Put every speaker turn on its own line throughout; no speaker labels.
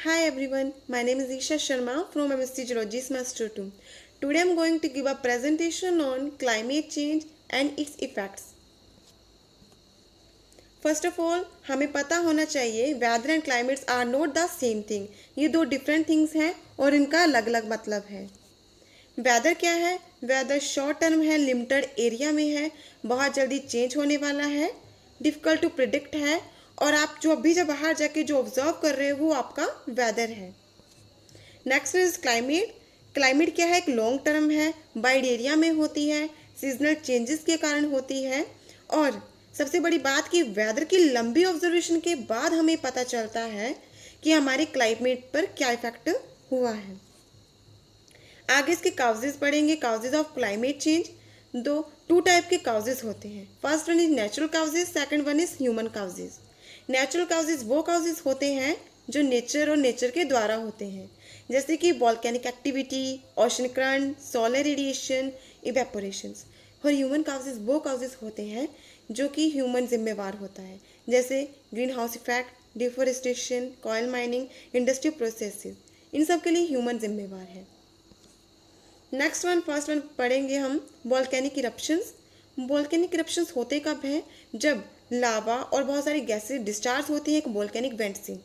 Hi everyone, my name is Isha Sharma from MSc Geology Semester 2. Today I am going to give a presentation on climate change and its effects. First of all, हमें पता होना चाहिए weather and climates are not the same thing. ये दो different things हैं और इनका अलग अलग मतलब है. वेदर क्या है? वेदर शॉर्ट टर्म है, लिमिटेड एरिया में है, बहुत जल्दी चेंज होने वाला है, डिफ़िकल्ट टू प्रिडिक्ट है और आप जो अभी जब बाहर जाके जो ऑब्जर्व कर रहे हो वो आपका वेदर है. Next is climate. क्लाइमेट क्या है? एक लॉन्ग टर्म है, वाइड एरिया में होती है, सीजनल चेंजेस के कारण होती है और सबसे बड़ी बात कि वेदर की लंबी ऑब्जर्वेशन के बाद हमें पता चलता है कि हमारे क्लाइमेट पर क्या इफेक्ट हुआ है. आगे इसके काउजेज पढ़ेंगे. Causes of climate change. Two type के काउजेज होते हैं. First one is natural causes, second one is human causes. Natural causes वो काउजेज होते हैं जो नेचर और नेचर के द्वारा होते हैं, जैसे कि volcanic activity, ocean current, solar radiation, evaporations. और ह्यूमन काउजेज वो काउजेज होते हैं जो कि ह्यूमन जिम्मेवार होता है, जैसे green house effect, deforestation, coal mining, industrial processes. इन सब के लिए ह्यूमन जिम्मेवार है. नेक्स्ट वन, फर्स्ट वन पढ़ेंगे हम वॉल्केनिक इरप्शंस. वॉल्केनिक इरप्शंस होते कब हैं? जब लावा और बहुत सारी गैसेज डिस्चार्ज होती हैं एक वॉल्केनिक वेंट से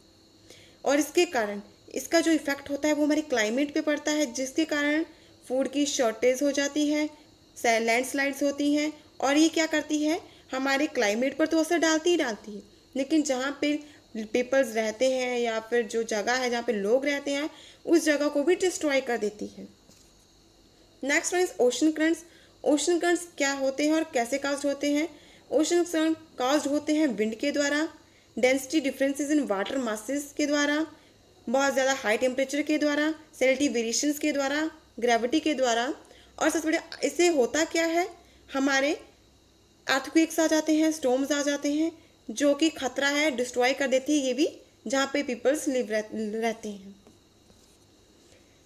और इसके कारण इसका जो इफेक्ट होता है वो हमारे क्लाइमेट पे पड़ता है, जिसके कारण फूड की शॉर्टेज हो जाती है, लैंडस्लाइड्स होती हैं और ये क्या करती है, हमारे क्लाइमेट पर तो असर डालती ही डालती है, लेकिन जहाँ पे पीपल्स रहते हैं या फिर जो जगह है जहाँ पे लोग रहते हैं उस जगह को भी डिस्ट्रॉय कर देती है. Next one is ocean currents. Ocean currents क्या होते हैं और कैसे काउज्ड होते हैं? ओशन करंट काउज्ड होते हैं विंड के द्वारा, density differences in water masses के द्वारा, बहुत ज़्यादा हाई टेम्परेचर के द्वारा, सैलिनिटी वेरिएशंस के द्वारा, ग्रेविटी के द्वारा. और सबसे बड़े इससे होता क्या है, हमारे अर्थक्वेक्स आ जाते हैं, स्टॉर्म्स आ जाते हैं जो कि खतरा है, डिस्ट्रॉय कर देती है ये भी जहाँ पे पीपल्स रहते हैं.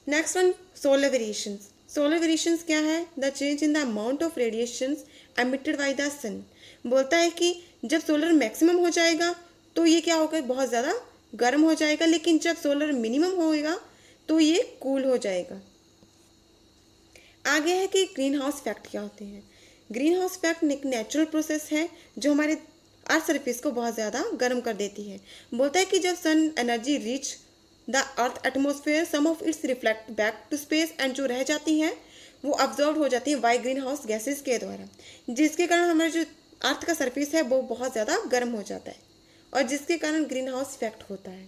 Next one, solar variations. Solar variations क्या है? The change in the amount of radiations emitted by the sun. बोलता है कि जब सोलर मैक्सिमम हो जाएगा तो ये क्या होगा, बहुत ज़्यादा गर्म हो जाएगा, लेकिन जब सोलर मिनिमम होएगा तो ये कूल हो जाएगा. आगे है कि ग्रीन हाउस इफेक्ट क्या होते हैं. ग्रीन हाउस इफेक्ट एक नेचुरल प्रोसेस है जो हमारे अर्थ सरफेस को बहुत ज़्यादा गर्म कर देती है. बोलता है कि जब sun energy reach the earth atmosphere, some of its reflect back to space and जो रह जाती हैं वो ऑब्जर्व हो जाती है बाय ग्रीन हाउस गैसेज के द्वारा, जिसके कारण हमारा जो अर्थ का सरफेस है वो बहुत ज़्यादा गर्म हो जाता है और जिसके कारण ग्रीन हाउस इफेक्ट होता है.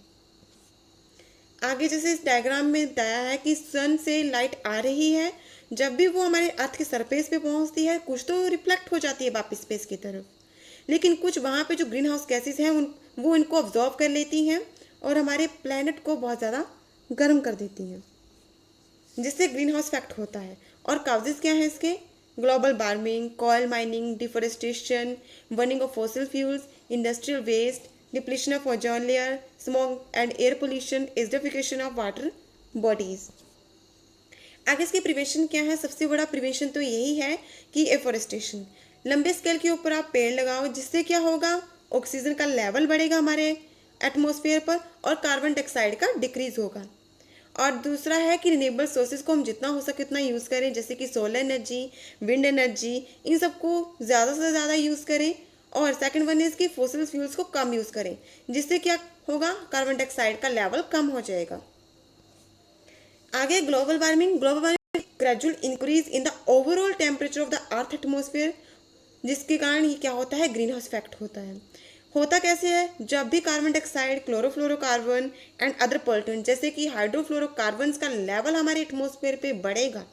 आगे जैसे इस डायग्राम में बताया है कि सन से लाइट आ रही है, जब भी वो हमारे अर्थ के सरफेस पे पहुंचती है कुछ तो रिफ्लेक्ट हो जाती है वापस स्पेस की तरफ, लेकिन कुछ वहाँ पे जो ग्रीन हाउस गैसेज हैं वो इनको ऑब्जॉर्व कर लेती हैं और हमारे प्लेनेट को बहुत ज़्यादा गर्म कर देती हैं, जिससे ग्रीन हाउस इफेक्ट होता है. और काउजेज क्या है इसके? Global warming, coal mining, deforestation, burning of fossil fuels, industrial waste, depletion of ozone layer, smog and air pollution, acidification of water bodies. आगे इसके प्रिवेंशन क्या है? सबसे बड़ा प्रिवेंशन तो यही है कि एफोरेस्टेशन. लंबे स्केल के ऊपर आप पेड़ लगाओ, जिससे क्या होगा, ऑक्सीजन का लेवल बढ़ेगा हमारे एटमॉस्फेयर पर और कार्बन डाइऑक्साइड का डिक्रीज होगा. और दूसरा है कि रिन्यूएबल सोर्सेज को हम जितना हो सके उतना यूज़ करें, जैसे कि सोलर एनर्जी, विंड एनर्जी, इन सबको ज़्यादा से ज़्यादा यूज़ करें. और सेकंड वन इज़ कि फॉसिल फ्यूल्स को कम यूज़ करें, जिससे क्या होगा, कार्बन डाइऑक्साइड का लेवल कम हो जाएगा. आगे global warming. Global warming gradual increase in the overall temperature of the earth atmosphere, जिसके कारण ये क्या होता है, ग्रीन हाउस इफेक्ट होता है. होता कैसे है? जब भी carbon dioxide, chlorofluorocarbon and other pollutant जैसे कि हाइड्रोफ्लोरोकार्बन का लेवल हमारे एटमोसफेयर पे बढ़ेगा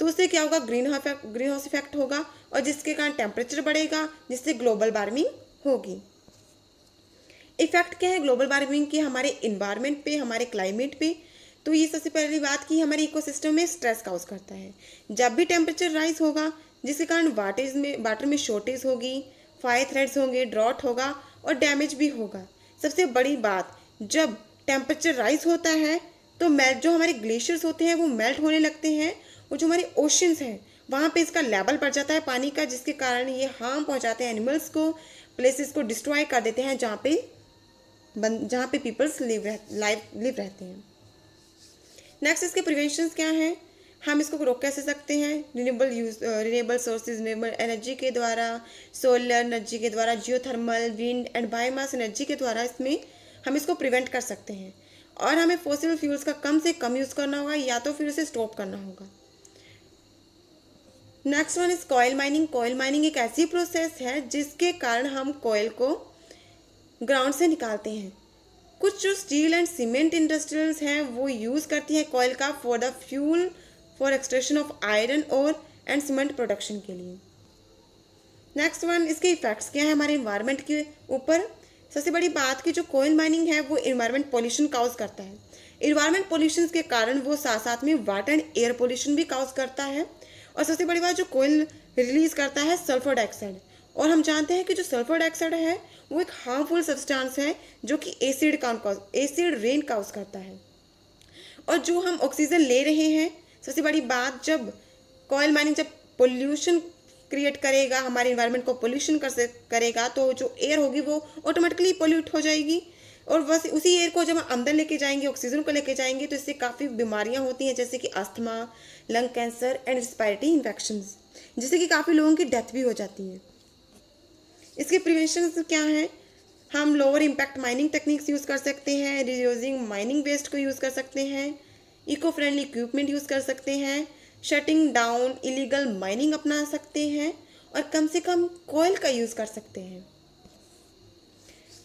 तो उससे क्या होगा, ग्रीन हाउस इफेक्ट होगा और जिसके कारण टेम्परेचर बढ़ेगा, जिससे ग्लोबल वार्मिंग होगी. इफेक्ट क्या है ग्लोबल वार्मिंग के हमारे इन्वायरमेंट पे, हमारे क्लाइमेट पे? तो ये सबसे पहली बात कि हमारे इकोसिस्टम में स्ट्रेस काउज करता है. जब भी टेम्परेचर राइज होगा जिसके कारण वाटर में शॉर्टेज होगी, फायर थ्रेट्स होंगे, ड्रॉट होगा और डैमेज भी होगा. सबसे बड़ी बात, जब टेम्परेचर राइज होता है तो जो हमारे ग्लेशियर्स होते हैं वो मेल्ट होने लगते हैं और जो हमारे ओशंस हैं वहाँ पे इसका लेवल बढ़ जाता है पानी का, जिसके कारण ये हार्म पहुँचाते हैं एनिमल्स को, प्लेसेस को डिस्ट्रॉय कर देते हैं जहाँ पे जहाँ पे पीपल्स लिव रहते हैं। नेक्स्ट इसके प्रिवेंशंस क्या हैं, हम इसको रोक कैसे सकते हैं, रिन्यूएबल सोर्सेज, रिन्यूएबल एनर्जी के द्वारा, सोलर एनर्जी के द्वारा, geothermal, wind and biomass energy के द्वारा इसमें हम इसको प्रिवेंट कर सकते हैं। और हमें फॉसिल फ्यूल्स का कम से कम यूज़ करना होगा या तो फिर उसे स्टॉप करना होगा। Next one is coil mining. Coil mining एक ऐसी प्रोसेस है जिसके कारण हम कॉयल को ग्राउंड से निकालते हैं। कुछ जो स्टील एंड सीमेंट इंडस्ट्रियल्स हैं वो यूज़ करती हैं कॉयल का for the fuel for extraction of iron और एंड सीमेंट प्रोडक्शन के लिए। नेक्स्ट वन, इसके इफेक्ट्स क्या है हमारे इन्वायरमेंट के ऊपर। सबसे बड़ी बात कि जो कॉयल माइनिंग है वो इन्वायरमेंट पॉल्यूशन काउज करता है। इन्वायरमेंट पॉल्यूशन के कारण वो साथ साथ में वाटर एंड एयर पॉल्यूशन भी काउज करता है। और सबसे बड़ी बात, जो कोयल रिलीज करता है सल्फर डाइऑक्साइड, और हम जानते हैं कि जो सल्फर डाइऑक्साइड है वो एक हार्मफुल सब्सटेंस है जो कि एसिड रेन काउज करता है। और जो हम ऑक्सीजन ले रहे हैं, सबसे बड़ी बात, जब कॉयल माइनिंग जब पोल्यूशन क्रिएट करेगा, हमारे इन्वायरमेंट को पोल्यूशन करेगा, तो जो एयर होगी वो ऑटोमेटिकली पोल्यूट हो जाएगी। और बस उसी एयर को जब हम अंदर लेके जाएंगे, ऑक्सीजन को लेके जाएंगे, तो इससे काफ़ी बीमारियां होती हैं, जैसे कि asthma, lung cancer and respiratory infections, जिससे कि काफ़ी लोगों की डेथ भी हो जाती है। इसके प्रिवेंशन क्या है, हम lower impact mining techniques use कर सकते हैं, रिड्यूसिंग माइनिंग वेस्ट को यूज़ कर सकते हैं, इको फ्रेंडली इक्विपमेंट यूज़ कर सकते हैं, शटिंग डाउन इलीगल माइनिंग अपना सकते हैं, और कम से कम कॉयल का यूज़ कर सकते हैं।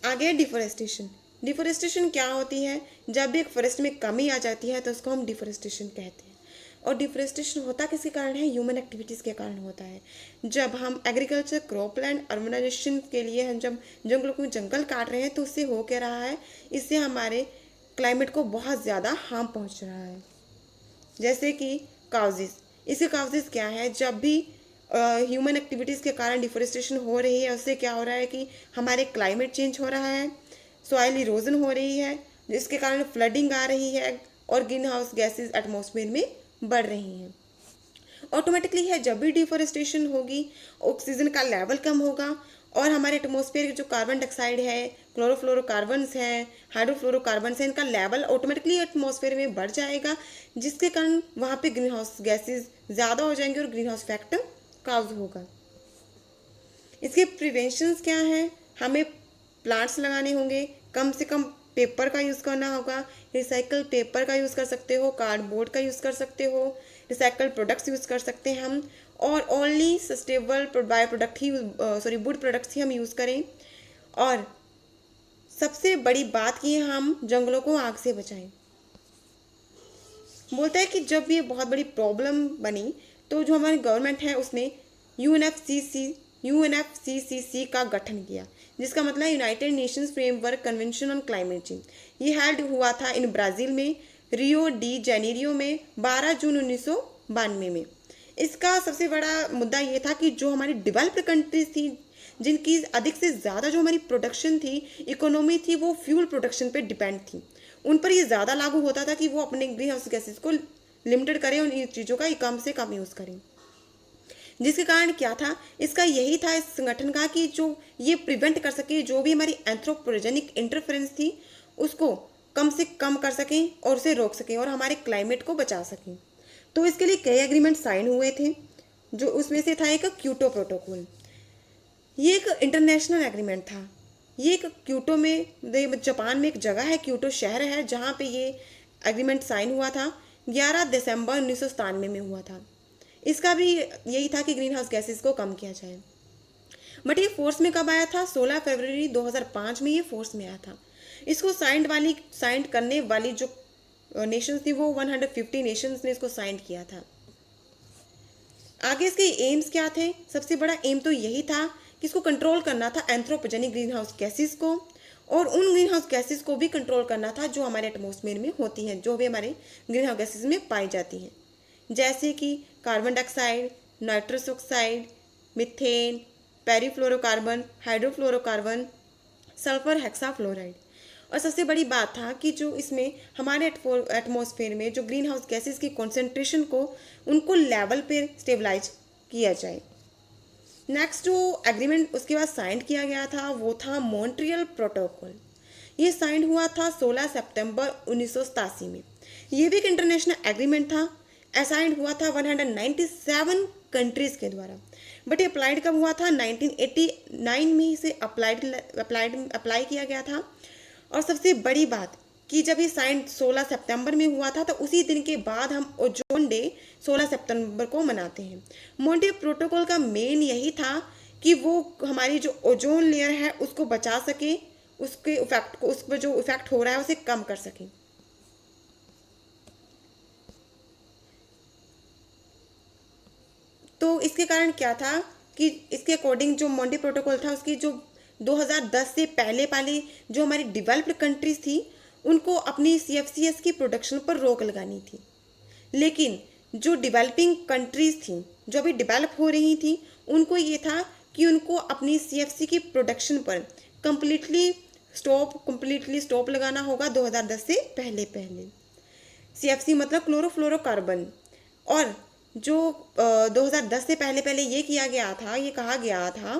आगे डिफोरेस्टेशन। डिफोरेस्टेशन क्या होती है, जब भी एक फॉरेस्ट में कमी आ जाती है तो उसको हम डिफोरेस्टेशन कहते हैं। और डिफोरेस्टेशन होता किसके कारण है, ह्यूमन एक्टिविटीज़ के कारण होता है। जब हम एग्रीकल्चर, क्रॉपलैंड, अर्बनाइजेशन के लिए हम जब जंगलों को जंगल काट रहे हैं तो उससे हो क्या रहा है, इससे हमारे क्लाइमेट को बहुत ज़्यादा हार्म पहुंच रहा है। जैसे कि काउजेस, इसके काउजेस क्या है, जब भी ह्यूमन एक्टिविटीज़ के कारण डिफोरेस्टेशन हो रही है, उससे क्या हो रहा है कि हमारे क्लाइमेट चेंज हो रहा है, सॉइल इरोजन हो रही है, जिसके कारण फ्लडिंग आ रही है, और ग्रीन हाउस गैसेज एटमॉस्फेयर में बढ़ रही हैं। ऑटोमेटिकली है, जब भी डिफोरेस्टेशन होगी, ऑक्सीजन का लेवल कम होगा, और हमारे एटमॉस्फेयर के जो कार्बन डाइऑक्साइड है, क्लोरोफ्लोरोकार्बन्स हैं, हाइड्रोफ्लोरोकार्बन्स हैं, इनका लेवल ऑटोमेटिकली एटमॉस्फेयर में बढ़ जाएगा, जिसके कारण वहाँ पे ग्रीन हाउस गैसेज ज़्यादा हो जाएंगे और ग्रीन हाउस इफेक्ट काउज होगा। इसके प्रिवेंशंस क्या हैं, हमें प्लांट्स लगाने होंगे, कम से कम पेपर का यूज़ करना होगा, रिसाइकल पेपर का यूज़ कर सकते हो, कार्डबोर्ड का यूज़ कर सकते हो, रिसाइकल प्रोडक्ट्स यूज़ कर सकते हैं हम, और ओनली सस्टेनेबल बायो प्रोडक्ट ही वुड प्रोडक्ट्स ही हम यूज़ करें। और सबसे बड़ी बात की हम जंगलों को आग से बचाएं। बोलता है कि जब ये बहुत बड़ी प्रॉब्लम बनी तो जो हमारी गवर्नमेंट है उसने यूएनएफसीसीसी का गठन किया, जिसका मतलब United Nations framework convention on climate change. ये हेल्ड हुआ था इन ब्राज़ील में, रियो डी जेनेरियो में 12 जून 1992 में। इसका सबसे बड़ा मुद्दा ये था कि जो हमारी डेवलप्ड कंट्रीज थी, जिनकी अधिक से ज़्यादा जो हमारी प्रोडक्शन थी, इकोनॉमी थी, वो फ्यूल प्रोडक्शन पे डिपेंड थी, उन पर ये ज़्यादा लागू होता था कि वो अपने ग्रीन हाउस गैसेज को लिमिटेड करें और इन चीज़ों का कम से कम यूज़ करें। जिसके कारण क्या था, इसका यही था इस संगठन का कि जो ये प्रिवेंट कर सके, जो भी हमारी एंथ्रोपोजेनिक इंटरफेरेंस थी उसको कम से कम कर सकें और उसे रोक सकें और हमारे क्लाइमेट को बचा सकें। तो इसके लिए कई एग्रीमेंट साइन हुए थे, जो उसमें से था एक क्योटो प्रोटोकॉल। ये एक इंटरनेशनल एग्रीमेंट था। ये एक क्योटो में, जापान में एक जगह है, क्योटो शहर है, जहाँ पे ये एग्रीमेंट साइन हुआ था। 11 दिसंबर 1997 में हुआ था। इसका भी यही था कि ग्रीन हाउस गैसेस को कम किया जाए। बट ये फोर्स में कब आया था, 16 फरवरी 2005 में ये फोर्स में आया था। इसको साइन करने वाली जो नेशंस थी वो 150 नेशंस ने इसको साइन किया था। आगे इसके एम्स क्या थे, सबसे बड़ा एम तो यही था कि इसको कंट्रोल करना था एंथ्रोपोजेनिक ग्रीन हाउस गैसेस को, और उन ग्रीन हाउस गैसेस को भी कंट्रोल करना था जो हमारे एटमॉस्फेयर में होती हैं, जो भी हमारे ग्रीन हाउस गैसेस में पाई जाती हैं, जैसे कि carbon dioxide, nitrous oxide, methane, perfluorocarbon, hydrofluorocarbon, sulphur hexafluoride. और सबसे बड़ी बात था कि जो इसमें हमारे एटमॉस्फेयर में जो ग्रीन हाउस गैसेस की कॉन्सेंट्रेशन को उनको लेवल पे स्टेबलाइज किया जाए। नेक्स्ट जो एग्रीमेंट उसके बाद साइन किया गया था वो था मॉन्ट्रियल प्रोटोकॉल। ये साइन हुआ था 16 सितंबर 1987 में। ये भी एक इंटरनेशनल एग्रीमेंट था, असाइन हुआ था 197 कंट्रीज़ के द्वारा। बट ये अप्लाइड कब हुआ था? 1989 में इसे अप्लाई किया गया था। और सबसे बड़ी बात कि जब ये साइन 16 सितंबर में हुआ था तो उसी दिन के बाद हम ओजोन डे 16 सितंबर को मनाते हैं। मॉन्ट्रियल प्रोटोकॉल का मेन यही था कि वो हमारी जो ओजोन लेयर है उसको बचा सके, उसके इफेक्ट को, उस पर जो इफेक्ट हो रहा है उसे कम कर सके। तो इसके कारण क्या था कि इसके अकॉर्डिंग जो मॉन्ट्रियल प्रोटोकॉल था उसकी जो 2010 से पहले वाली जो हमारी डेवलप्ड कंट्रीज थी उनको अपनी CFCs की प्रोडक्शन पर रोक लगानी थी। लेकिन जो डेवलपिंग कंट्रीज थी, जो अभी डेवलप हो रही थी, उनको ये था कि उनको अपनी CFC की प्रोडक्शन पर कम्प्लीटली स्टॉप लगाना होगा 2010 से पहले। CFC मतलब क्लोरोफ्लोरोकार्बन। और जो 2010 से पहले ये कहा गया था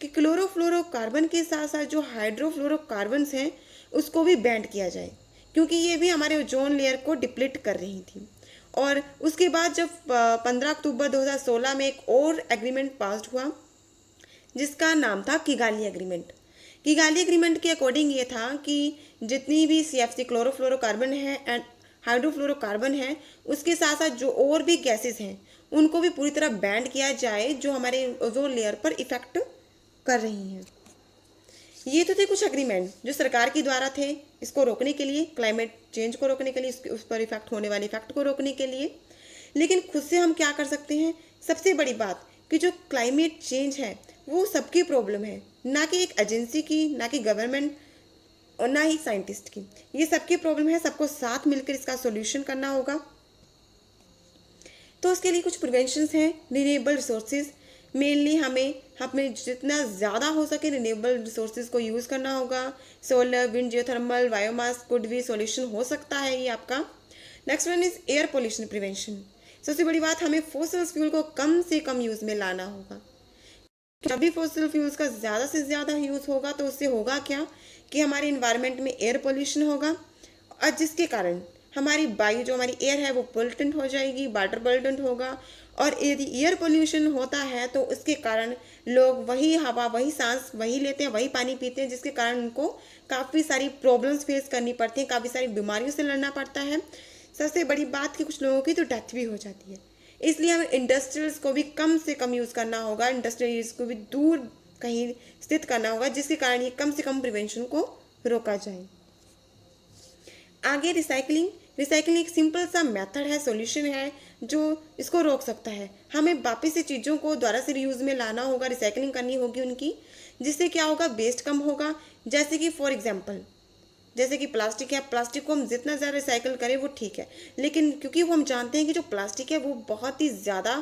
कि क्लोरोफ्लोरोकार्बन के साथ साथ जो हाइड्रोफ्लोरोकार्बन्स हैं उसको भी बैंड किया जाए, क्योंकि ये भी हमारे ओजोन लेयर को डिप्लीट कर रही थी। और उसके बाद जब 15 अक्टूबर 2016 में एक और एग्रीमेंट पास हुआ जिसका नाम था किगाली एग्रीमेंट। किगाली एग्रीमेंट के अकॉर्डिंग ये था कि जितनी भी CFC क्लोरोफ्लोरोकार्बन है एंड हाइड्रोफ्लोरोकार्बन है, उसके साथ साथ जो और भी गैसेस हैं उनको भी पूरी तरह बैंड किया जाए जो हमारे ओजोन लेयर पर इफेक्ट कर रही हैं। ये तो थे कुछ एग्रीमेंट जो सरकार के द्वारा थे इसको रोकने के लिए, क्लाइमेट चेंज को रोकने के लिए, उस पर इफेक्ट होने वाले इफेक्ट को रोकने के लिए। लेकिन खुद से हम क्या कर सकते हैं? सबसे बड़ी बात कि जो क्लाइमेट चेंज है वो सबकी प्रॉब्लम है, ना कि एक एजेंसी की, ना कि गवर्नमेंट और ना ही साइंटिस्ट की। ये सबकी प्रॉब्लम है, सबको साथ मिलकर इसका सॉल्यूशन करना होगा। तो उसके लिए कुछ प्रिवेंशंस हैं। रिन्यूएबल रिसोर्सेज, मेनली हमें जितना ज़्यादा हो सके रिन्यूएबल रिसोर्सेज को यूज़ करना होगा। Solar, wind, geothermal, biomass could भी सॉल्यूशन हो सकता है ये आपका। Next one is air pollution prevention. सबसे बड़ी बात, हमें फॉसिल फ्यूल को कम से कम यूज़ में लाना होगा। जब भी फॉसिल फ्यूल्स का ज़्यादा से ज़्यादा यूज़ होगा तो उससे होगा क्या कि हमारे इन्वायरमेंट में एयर पोल्यूशन होगा, और जिसके कारण हमारी वायु जो हमारी एयर है वो पोल्यूटेंट हो जाएगी, वाटर पोल्यूटेंट होगा। और यदि एयर पोल्यूशन होता है तो उसके कारण लोग वही हवा, वही सांस वही लेते हैं, वही पानी पीते हैं, जिसके कारण उनको काफ़ी सारी प्रॉब्लम्स फेस करनी पड़ती हैं, काफ़ी सारी बीमारियों से लड़ना पड़ता है। सबसे बड़ी बात कि कुछ लोगों की तो डेथ भी हो जाती है। इसलिए हमें इंडस्ट्रियल्स को भी कम से कम यूज़ करना होगा, इंडस्ट्रियल्स को भी दूर कहीं स्थित करना होगा, जिसके कारण ये कम से कम प्रिवेंशन को रोका जाए। आगे रिसाइकलिंग एक सिंपल सा मेथड है, सॉल्यूशन है जो इसको रोक सकता है। हमें वापस से चीज़ों को दोबारा से रीयूज़ में लाना होगा, रिसाइकलिंग करनी होगी उनकी, जिससे क्या होगा, वेस्ट कम होगा। जैसे कि फॉर एग्जांपल जैसे कि प्लास्टिक है, प्लास्टिक को हम जितना ज़्यादा रिसाइकिल करें वो ठीक है, लेकिन क्योंकि वो हम जानते हैं कि जो प्लास्टिक है वो बहुत ही ज़्यादा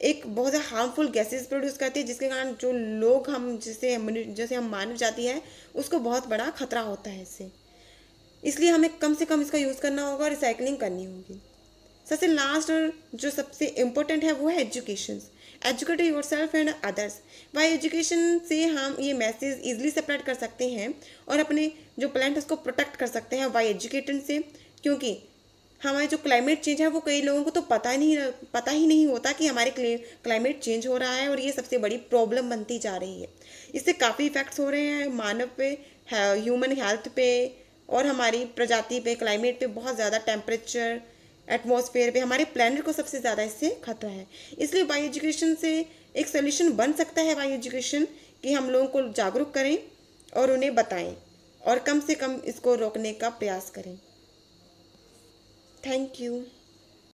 हार्मफुल गैसेस प्रोड्यूस करती है, जिसके कारण जो लोग जैसे हम मानव जाति है उसको बहुत बड़ा खतरा होता है इससे। इसलिए हमें कम से कम इसका यूज़ करना होगा, रिसाइकलिंग करनी होगी। सबसे लास्ट और जो सबसे इम्पोर्टेंट है वो है education. Educate yourself and others. Bye education से हम ये मैसेज इजीली स्प्रेड कर सकते हैं और अपने जो प्लेनेट उसको प्रोटेक्ट कर सकते हैं बाय एजुकेटिंग से, क्योंकि हमारे जो क्लाइमेट चेंज है वो कई लोगों को तो पता ही नहीं होता कि हमारे क्लाइमेट चेंज हो रहा है, और ये सबसे बड़ी प्रॉब्लम बनती जा रही है। इससे काफ़ी इफेक्ट्स हो रहे हैं मानव पे, ह्यूमन हेल्थ पे, और हमारी प्रजाति पे, क्लाइमेट पे बहुत ज़्यादा, टेम्परेचर, एटमॉस्फेयर पे, हमारे प्लेनेट को सबसे ज़्यादा इससे खतरा है। इसलिए बायो एजुकेशन से एक सोल्यूशन बन सकता है बायो एजुकेशन, कि हम लोगों को जागरूक करें और उन्हें बताएं और कम से कम इसको रोकने का प्रयास करें। Thank you.